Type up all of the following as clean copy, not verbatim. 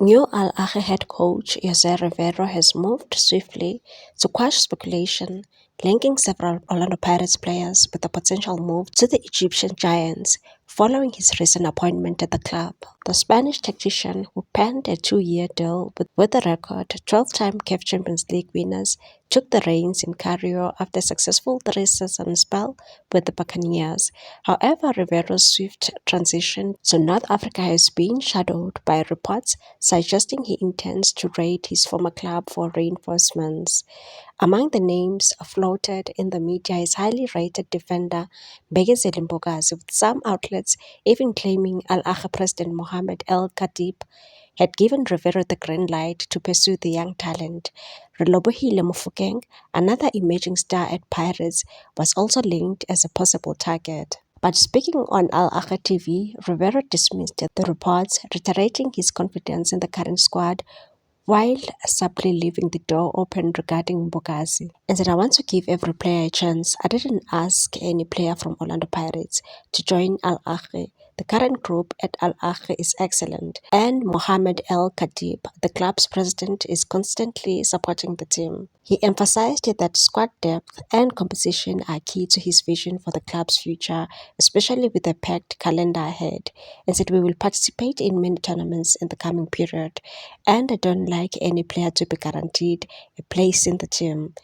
New Al Ahly head coach Jose Rivero has moved swiftly to quash speculation, linking several Orlando Pirates players with a potential move to the Egyptian Giants following his recent appointment at the club. The Spanish tactician, who penned a two-year deal with the record 12-time CAF Champions League winners, took the reins in Cairo after a successful three-season spell with the Buccaneers. However, Rivero's swift transition to North Africa has been shadowed by reports suggesting he intends to raid his former club for reinforcements. Among the names floated in the media is highly rated defender Bekezeli Mbokazi, with some outlets even claiming Al Ahly president Mohamed El Khatib had given Rivero the green light to pursue the young talent. Relebohile Mofokeng, another emerging star at Pirates, was also linked as a possible target. But speaking on Al Ahly TV, Rivero dismissed the reports, reiterating his confidence in the current squad while subtly leaving the door open regarding Mbokazi. And said, I want to give every player a chance. I didn't ask any player from Orlando Pirates to join Al Ahly. The current group at Al Ahly is excellent, and Mohamed El Khatib, the club's president, is constantly supporting the team. He emphasized that squad depth and composition are key to his vision for the club's future, especially with a packed calendar ahead, and said we will participate in many tournaments in the coming period, and I don't like any player to be guaranteed a place in the team.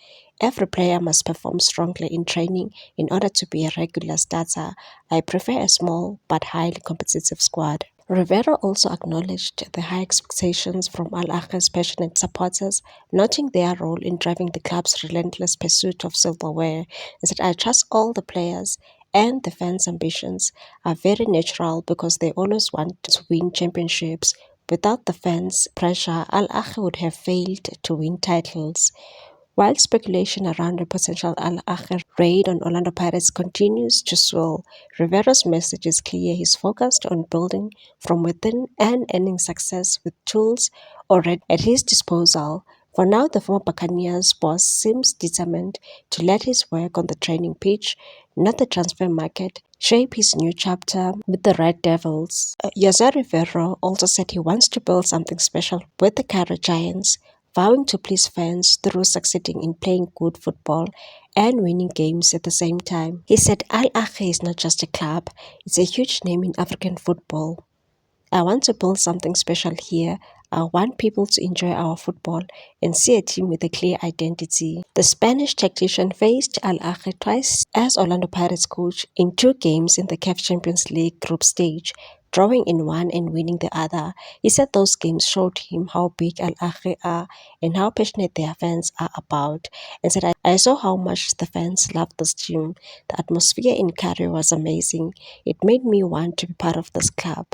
Every player must perform strongly in training in order to be a regular starter. I prefer a small but highly competitive squad. Rivero also acknowledged the high expectations from Al Ahly's passionate supporters, noting their role in driving the club's relentless pursuit of silverware, and said, I trust all the players and the fans' ambitions are very natural because they always want to win championships. Without the fans' pressure, Al Ahly would have failed to win titles. While speculation around a potential Al Ahly raid on Orlando Pirates continues to swirl, Rivero's message is clear. He's focused on building from within and earning success with tools already at his disposal. For now, the former Buccaneers boss seems determined to let his work on the training pitch, not the transfer market, shape his new chapter with the Red Devils. Jose Rivero also said he wants to build something special with the Cairo Giants, vowing to please fans through succeeding in playing good football and winning games at the same time. He said Al Ahly is not just a club, it's a huge name in African football. I want to build something special here. I want people to enjoy our football and see a team with a clear identity. The Spanish tactician faced Al Ahly twice as Orlando Pirates coach in two games in the CAF Champions League group stage, drawing in one and winning the other. He said those games showed him how big Al Ahly are and how passionate their fans are about, and said, I saw how much the fans love this team. The atmosphere in Cairo was amazing. It made me want to be part of this club.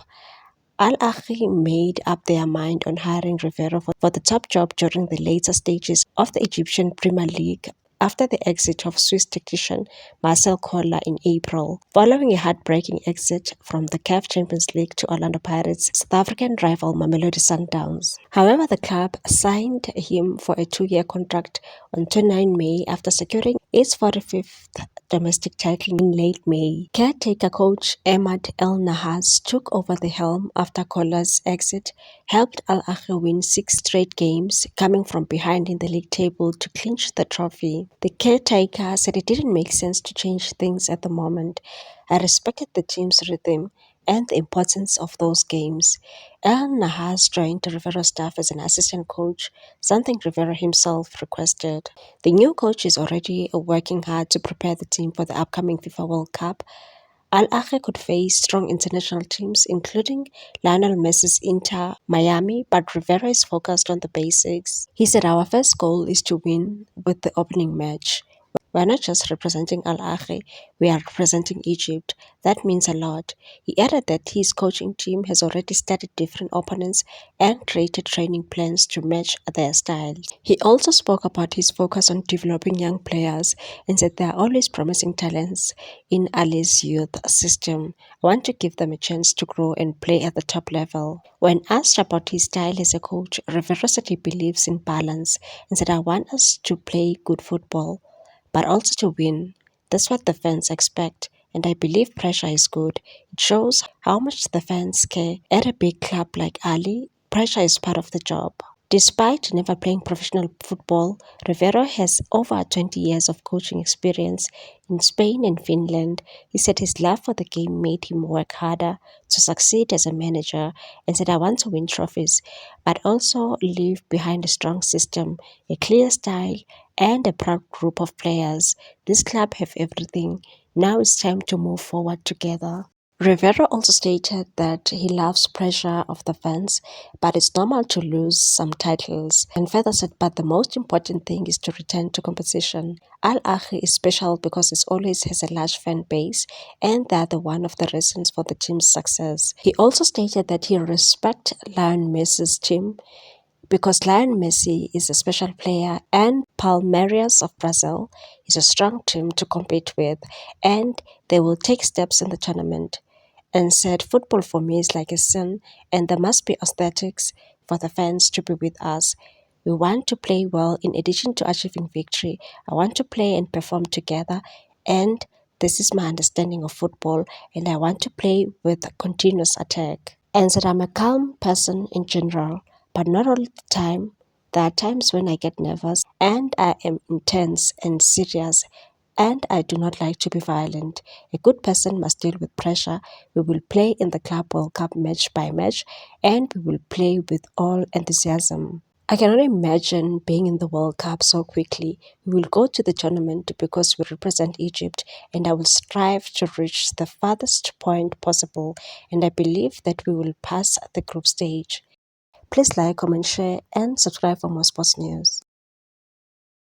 Al Ahly made up their mind on hiring Rivero for the top job during the later stages of the Egyptian Premier League after the exit of Swiss tactician Marcel Koller in April. Following a heartbreaking exit from the CAF Champions League to Orlando Pirates' South African rival Mamelodi Sundowns. However, the club signed him for a two-year contract on 29 May after securing its 45th domestic title in late May. Caretaker coach Ahmad El Nahas took over the helm after Koller's exit helped Al Ahly win 6 straight games, coming from behind in the league table to clinch the trophy. The caretaker said it didn't make sense to change things at the moment. I respected the team's rhythm and the importance of those games. El Nahas joined Rivero's staff as an assistant coach, something Rivero himself requested. The new coach is already working hard to prepare the team for the upcoming FIFA World Cup. Al Ahly could face strong international teams, including Lionel Messi's Inter Miami, but Rivera is focused on the basics. He said, our first goal is to win with the opening match. We're not just representing Al Ahly, we are representing Egypt. That means a lot. He added that his coaching team has already studied different opponents and created training plans to match their styles. He also spoke about his focus on developing young players and said there are always promising talents in Ali's youth system. I want to give them a chance to grow and play at the top level. When asked about his style as a coach, Rivero said he believes in balance and said, I want us to play good football, but also to win. That's what the fans expect, and I believe pressure is good. It shows how much the fans care. At a big club like Ali, pressure is part of the job. Despite never playing professional football, Rivero has over 20 years of coaching experience in Spain and Finland. He said his love for the game made him work harder to succeed as a manager and said, I want to win trophies, but also leave behind a strong system, a clear style, and a proud group of players. This club have everything. Now it's time to move forward together. Rivera also stated that he loves pressure of the fans, but it's normal to lose some titles. And further said, but the most important thing is to return to competition. Al Ahly is special because it always has a large fan base, and they're the one of the reasons for the team's success. He also stated that he respects Lionel Messi's team because Lionel Messi is a special player and Palmeiras of Brazil is a strong team to compete with, and they will take steps in the tournament. And said, football for me is like a sin, and there must be aesthetics for the fans to be with us. We want to play well in addition to achieving victory. I want to play and perform together, and this is my understanding of football, and I want to play with a continuous attack. And said, I'm a calm person in general, but not all the time. There are times when I get nervous and I am intense and serious, and I do not like to be violent. A good person must deal with pressure. We will play in the Club World Cup match by match, and we will play with all enthusiasm. I cannot imagine being in the World Cup so quickly. We will go to the tournament because we represent Egypt, and I will strive to reach the farthest point possible, and I believe that we will pass the group stage. Please like, comment, share, and subscribe for more sports news.